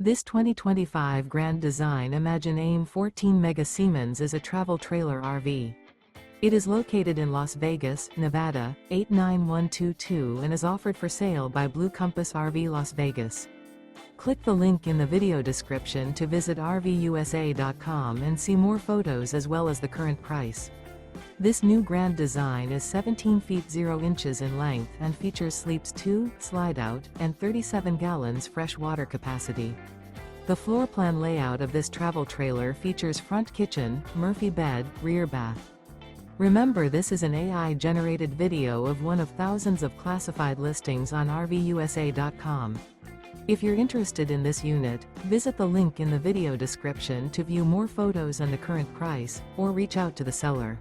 This 2025 Grand Design Imagine AIM 14 Mega Siemens is a travel trailer RV. It is located in Las Vegas, Nevada, 89122 and is offered for sale by Blue Compass RV Las Vegas. Click the link in the video description to visit RVUSA.com and see more photos as well as the current price. This new Grand Design is 17 feet 0 inches in length and features sleeps 2, Slideout, and 37 gallons fresh water capacity. The floor plan layout of this travel trailer features front kitchen, Murphy bed, rear bath. Remember, this is an AI-generated video of one of thousands of classified listings on RVUSA.com. If you're interested in this unit, visit the link in the video description to view more photos and the current price, or reach out to the seller.